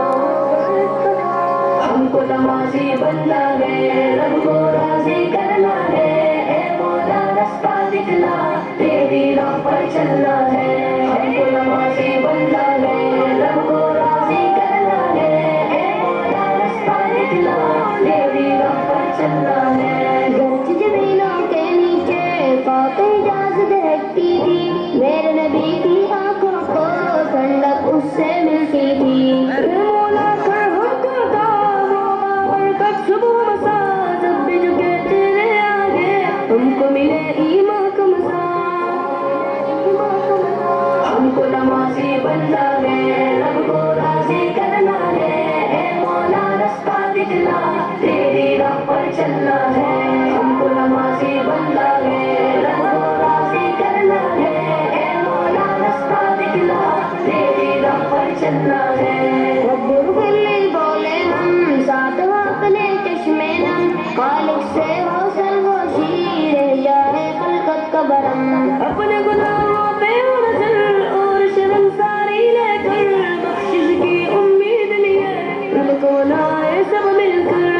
हमको नमाज़ी बनना है, रब को राज़ी करना है। ए मौला रास्ता दिखला, तेरी राह पर चलना है। हमको नमाज़ी बनना है, रब को राज़ी करना है। ए मौला रास्ता दिखला, तेरी राह पर चलना है। गर्ज ज़मीनों के नीचे पाके इजाज़त रहती थी, मेरे नबी की आंखों को ठंडक उससे मिलती थी। मौला का हुक्म था वो बरकत सुबह मसा, जब भी झुके तेरे आगे हमको मिले ईमान का मसा। हमको नमाज़ी बनना है, रब को राज़ी करना है। ए मौला रास्ता दिखला, तेरी राह पर चलना है। हमको नमाज़ी बनना है, रब को राज़ी करना है। ए मौला रास्ता दिखला, तेरी राह पर चलना है। रब्बुल बोले हम साथ हो अपने चश्मे नम, खालिक से हो सरगोशी रह जाए खलकत का बरम। अपने गुनाहों पे हो नजर और शर्मसारी लेकर, बख्शिश की उम्मीद लिए रब को लाए सब मिलकर।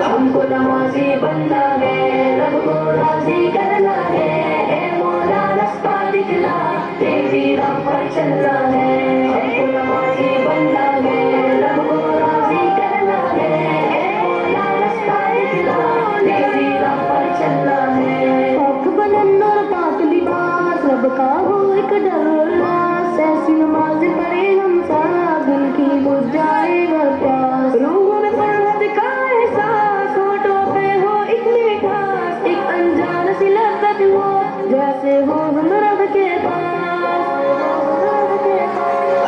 हमको नमाज़ी बनना है, रब को राज़ी करना है। ए मौला रास्ता दिखला, तेरी राह पर चलना है। हमको नमाज़ी बनना है, रब को राज़ी करना है। ए मौला रास्ता दिखला, तेरी राह पर चलना है। पाक बदन और पाक लिबास, रब का हो एक डर और रास। ऐसी नमाज़ पढ़े हम सारा दिन की बुझ जाए घर प्यास। रूहों में फरहत का एहसास, होठों पे हो एक मिठास, एक अनजान सी लज़्ज़त हो जैसे हो हम रब के पास।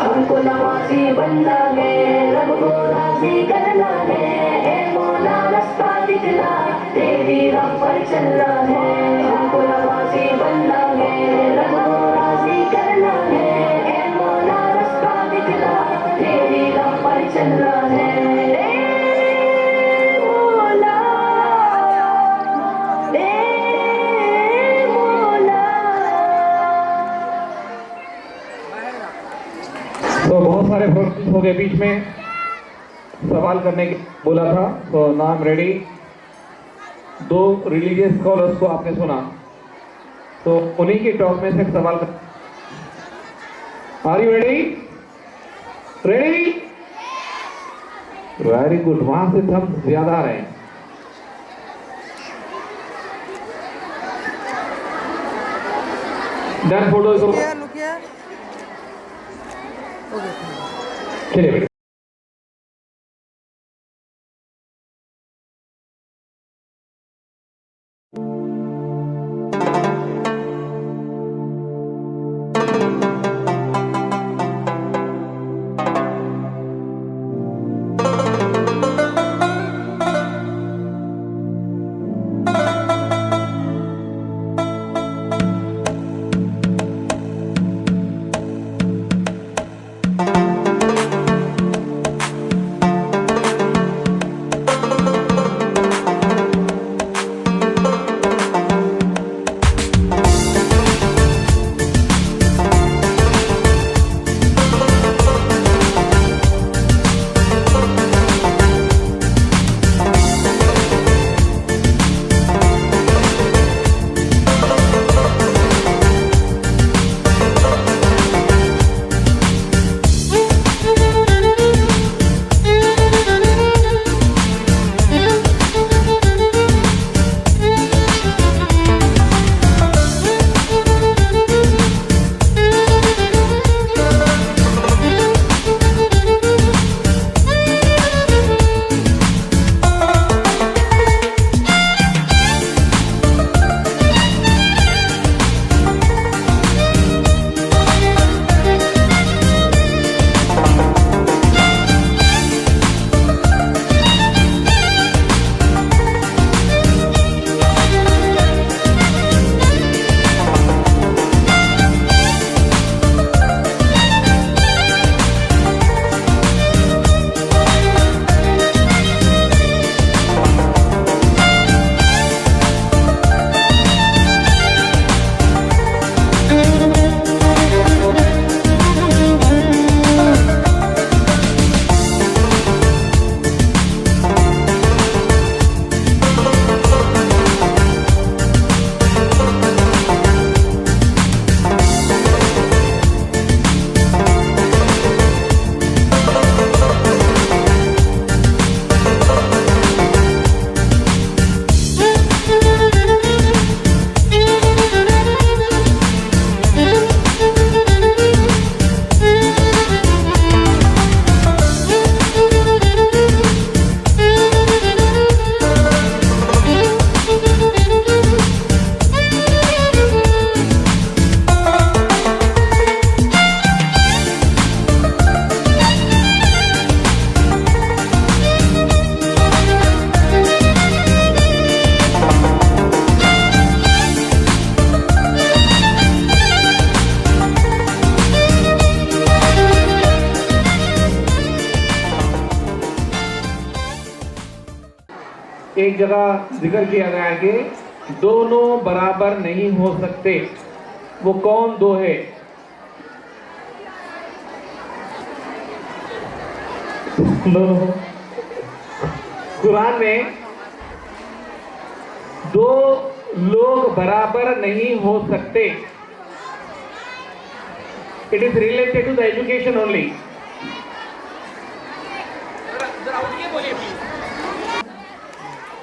हमको नमाज़ी बनना है, रब को राज़ी करना है। ए मौला रास्ता दिखला, तेरी राह पर चलना है। हमको नमाज़ी बनना है, रब को राज़ी करना है। ए मौला रास्ता दिखला, तेरी राह पर चलना है। ए मौला ए मौला। तो बहुत सारे फोर्सेस हो गए बीच में, सवाल करने के बोला था। तो नाम रेडी, दो रिलीजियस स्कॉलर्स को आपने सुना, तो उन्हीं की टॉक में से एक सवाल कर। Are you ready? Ready? Very good, वहां से थम ज्यादा आ रहे हैं। डन, फोटो चलिए बेटा। एक जगह जिक्र किया गया है कि दोनों बराबर नहीं हो सकते। वो कौन दो है? दोनों कुरान में दो लोग बराबर नहीं हो सकते। It is related to the education only.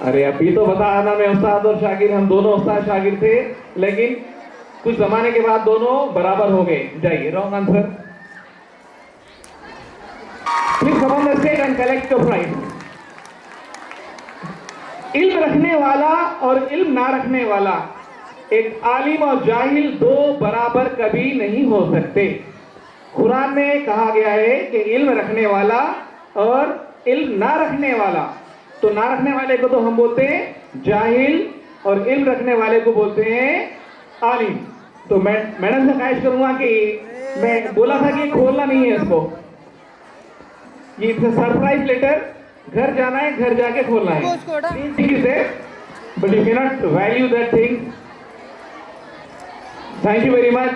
अरे अभी तो बताया ना, मैं उस्ताद और शागिर, हम दोनों उस्ताद शागिर थे, लेकिन कुछ जमाने के बाद दोनों बराबर हो गए। जाइए, wrong answer. Please come on the stage and collect your prize. इल्म रखने वाला और इल्म ना रखने वाला, एक आलिम और जाहिल दो बराबर कभी नहीं हो सकते। कुरान में कहा गया है कि इल्म रखने वाला और इल्म ना रखने वाला। तो ना रखने वाले को तो हम बोलते हैं जाहिल और इल्म रखने वाले को बोलते हैं आलिम। तो मैं मैडम से ख्वाहिश करूंगा कि मैं बोला था कि खोलना नहीं है इसको, ये सरप्राइज लेटर, घर जाना है, घर जाके खोलना है। ठीक है, but you can not value that thing. Thank you very much.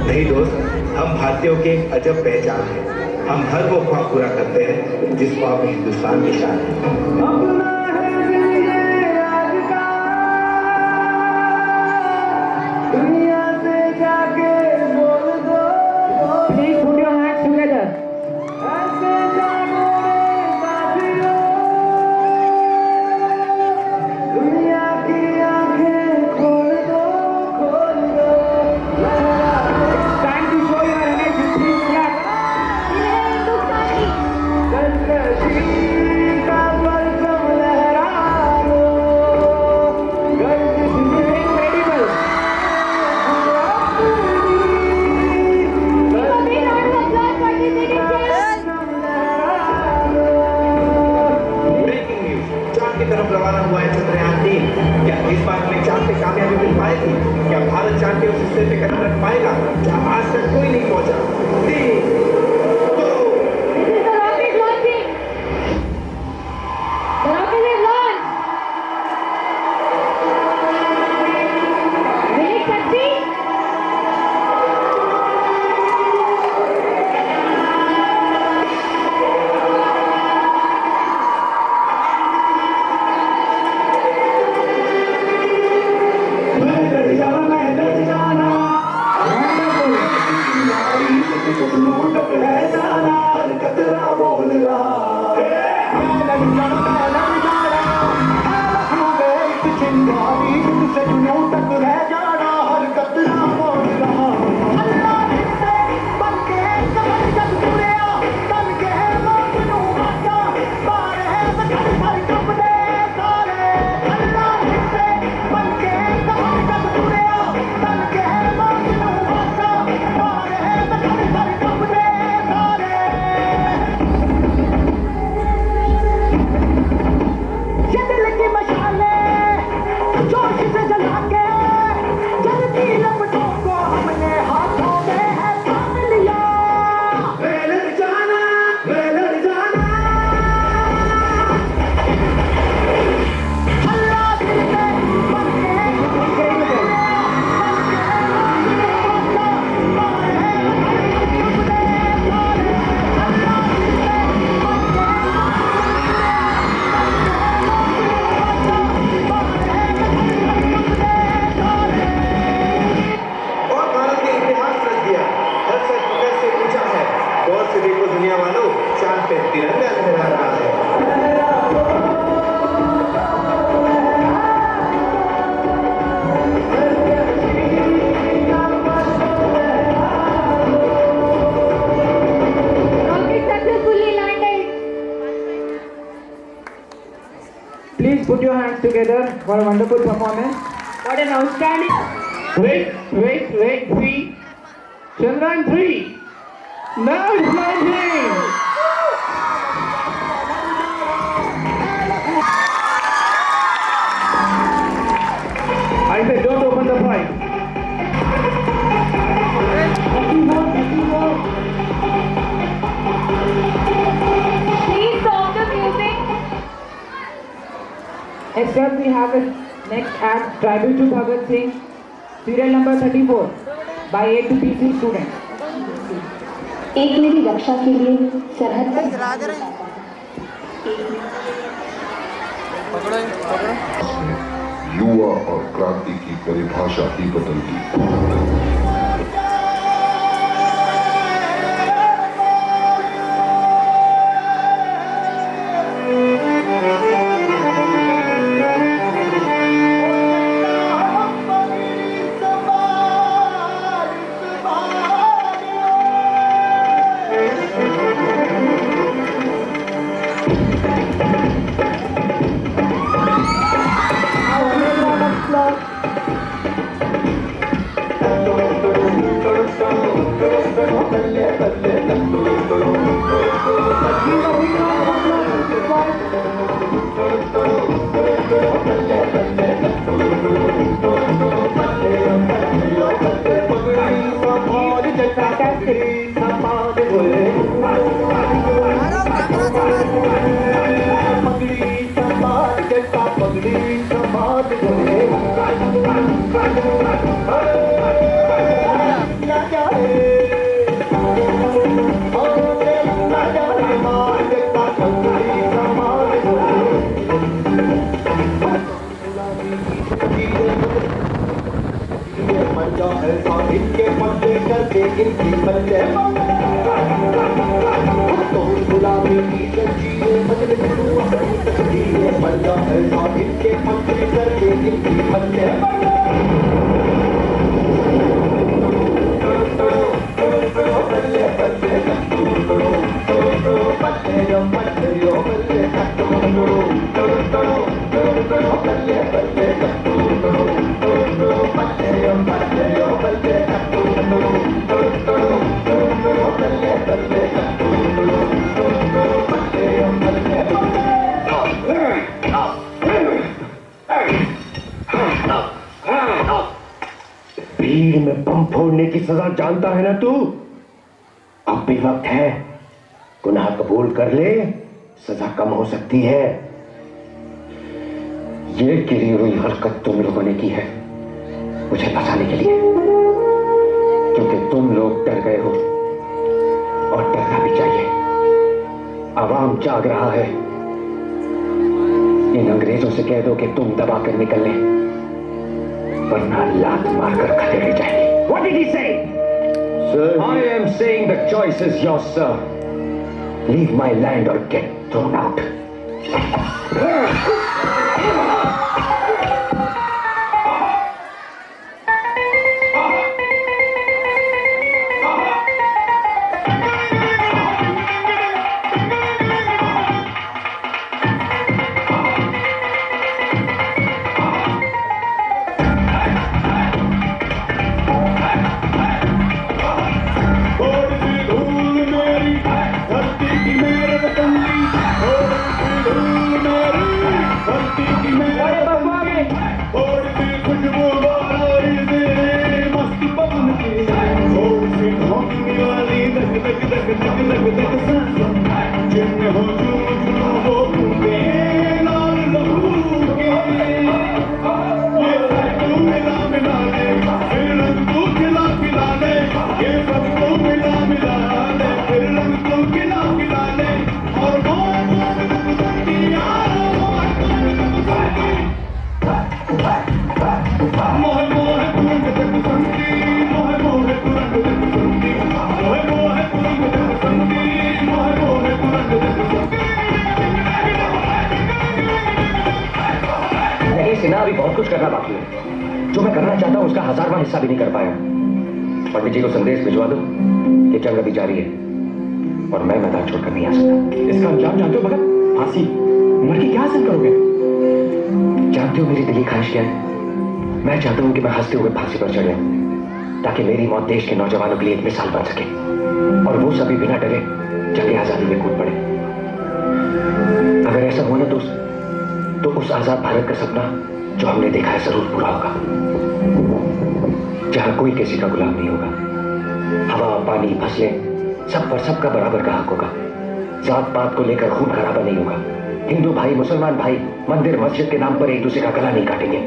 नहीं दोस्त, हम भारतीयों की एक अजब पहचान है। हम हर वो ख्वाब पूरा करते हैं जिस ख्वाब में हिंदुस्तान की शान है। का परचम लहरा तक है जाना हर कतरा बोल रहा चिंगारी से जुनून तक रह जाना हर कतरा बोल रहा अल्लाह से बन के कमर जब जुड़िया तन के मौजनू आजा बारे है सखर सर कपड़े सारे अल्लाह से बन के कमर जब जुड़िया तन के मौजनू आजा बारे है सखर सर कपड़े सारे ये दिल की मशाले जोश से जला के जलती लपटों को हमने हाथों में है थाम लिया मैं लड़ जाना अल्लाह दिल में बन के और भारत ने इतिहास रच दिया 10 फुट से ऊंचा है गौर से देखो दुनिया वालों चांद पे तिरंगा लहरा रहा है Rocket successfully landed. Please put your hands together for a wonderful performance. What an outstanding. Wait, three. Chandrayaan 3. Now it's launching. I said don't open the prize. Please stop the music. Next up we have a next act tribute to Bhagat Singh, serial number 34 by A to PC students. एक मेरी रक्षा के लिए सरहद पर युवा और क्रांति की परिभाषा ही बदल दी भीड़ में बम फोड़ने की सजा जानता है ना तू? अब भी वक्त है, गुनाह कबूल कर ले, सजा कम हो सकती है। ये गिरी हुई हरकत तुम लोगों ने की है मुझे फंसाने के लिए, क्योंकि तुम लोग डर गए हो और डरना भी चाहिए। आवाम जाग रहा है, इन अंग्रेजों से कह दो कि तुम दबा कर निकल लें, वरना लात मारकर खड़े रह जाएंगे। What did he say? I am saying the choice is yours, sir. Leave my land or get thrown out. अभी बहुत कुछ करना बाकी है। जो मैं करना चाहता हूँ उसका 1000वां हिस्सा भी नहीं कर पाया। पंडित जी को संदेश भिजवा दो कि जंग अभी जारी है और मैं मैदान छोड़कर नहीं आ सकता। इसका अंजाम जानते हो भगत? फांसी। मर के क्या हासिल करोगे? जानते हो मेरी दिली ख्वाहिश क्या है? मैं चाहता हूँ कि मैं हंसते हुए फांसी पर चढ़ जाऊं ताकि मेरी मौत देश के नौजवानों के लिए एक मिसाल बन सके और वो सभी बिना डरे जंग आजादी में कूद पड़े। अगर ऐसा हुआ ना तो उस आजाद भारत का सपना जो हमने देखा है जरूर पूरा होगा, जहां कोई किसी का गुलाम नहीं होगा। हवा, पानी, फसलें सब पर सबका बराबर का हक होगा। जात पात को लेकर खून खराबा नहीं होगा। हिंदू भाई, मुसलमान भाई मंदिर मस्जिद के नाम पर एक दूसरे का गला नहीं काटेंगे।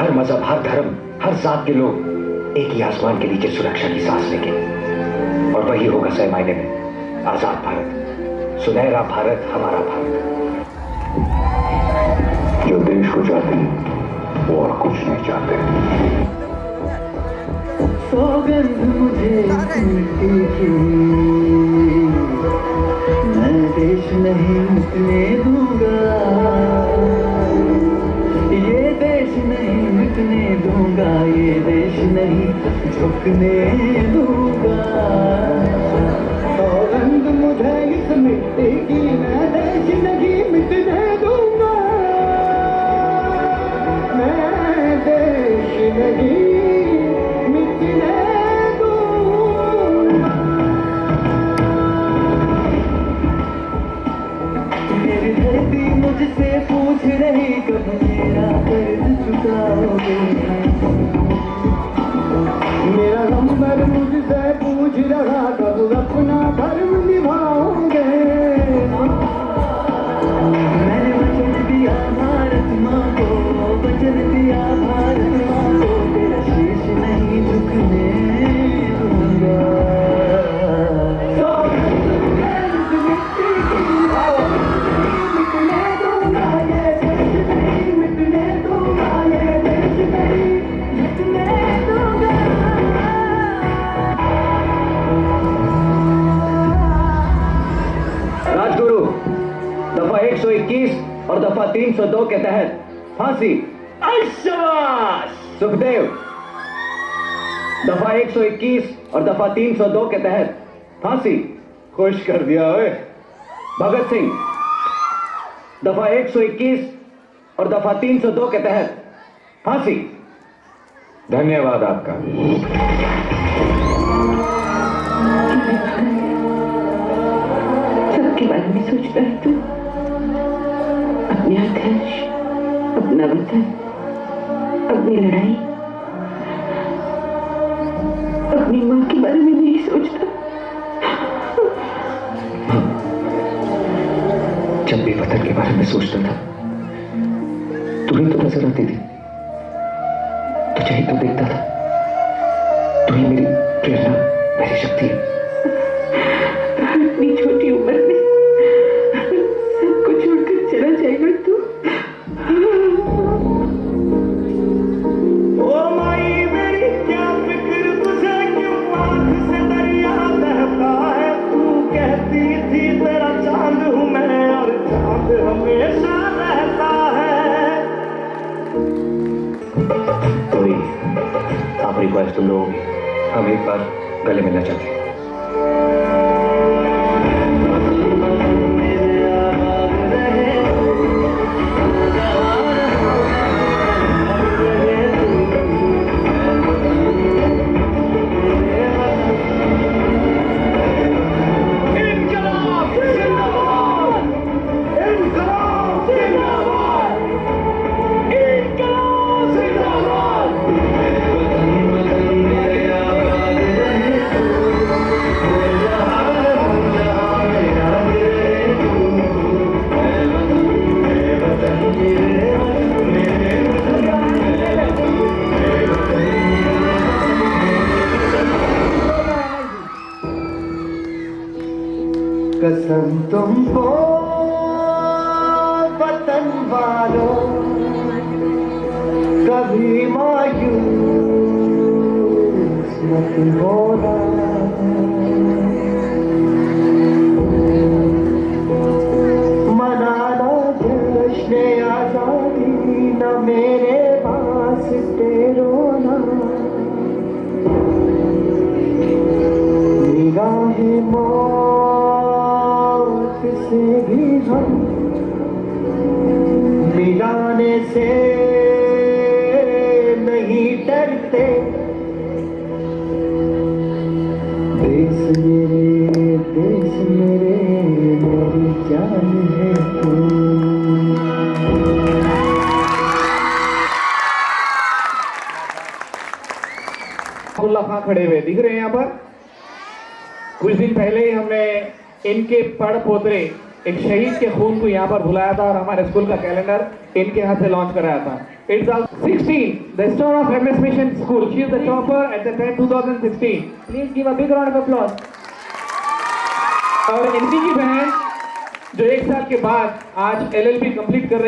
हर मजहब, हर धर्म, हर जात के लोग एक ही आसमान के नीचे सुरक्षा की सांस लेंगे और वही होगा सही मायने में आजाद भारत, सुनहरा भारत, हमारा भारत। जो देश को चाहते हैं वो और कुछ नहीं चाहते। सौगंध मुझे मिट्टी की, मैं देश नहीं मिटने दूंगा, ये देश नहीं मिटने दूंगा, ये देश नहीं झुकने दूंगा। सौगंध मुझे इस मिट्टी की, मैं देश नहीं मिटने दूंगा, मैं देश नहीं मिटने दूंगा। मेरी धरती मुझसे पूछ रही कब मेरा कर्ज चुकाओगे, मेरा नंबर मुझसे पूछ रहा कब अपना धर्म निभाओगे। मैंने वचन दिया भारत माँ को, वचन दिया भारत माँ को, तेरा शीश नहीं झुकने दूंगा। मिटने दूंगा, ये देश नहीं मिटने दूंगा, ये देश नहीं मिटने दूंगा। राजगुरु, दफा 121 और दफा 302 के तहत फांसी। सुखदेव, दफा 121 और दफा 302 के तहत फांसी। खुश कर दिया ओए। भगत सिंह, दफा 121 और दफा 302 के तहत फांसी। धन्यवाद आपका। सबके बारे में सोचता है तू, अपने आदर्श, अपना वतन, अपनी लड़ाई, अपनी माँ के बारे में नहीं सोचता। जब भी वतन के बारे में सोचता था तुम्हें तो नजर आती थी, तुझे ही तो देखता था। तू ही मेरी प्रेरणा, मेरी शक्ति है। इतनी छोटी उम्र में सबको छोड़कर चला जाएगा तू। ओ माई मेरी क्या फिक्र तुझे क्यों आंख से मिडवाइफ तुम लोग, हम एक बार गले मिलना चाहते हैं। कसम तुमको वतन वालों, कभी मायूस मत होना। मनाना जश्न आजादी, न मेरे पास रोना। निगाहें मौत से भी हम मिलाने से नहीं डरते। देश मेरे मेरी जान है तू। अब्दुल्ला खां खड़े हुए दिख रहे हैं यहाँ पर। कुछ दिन पहले ही हमने इनके पड़ पोतरे एक शहीद के खून को यहाँ पर बुलाया था और हमारे स्कूल का कैलेंडर इनके हाथ से लॉन्च कराया था। It's 16 the star of MS mission school, she is the topper at the 2016। Please give a big round of applause. और इनकी की बहन जो 1 साल के बाद आज LLB कंप्लीट कर रही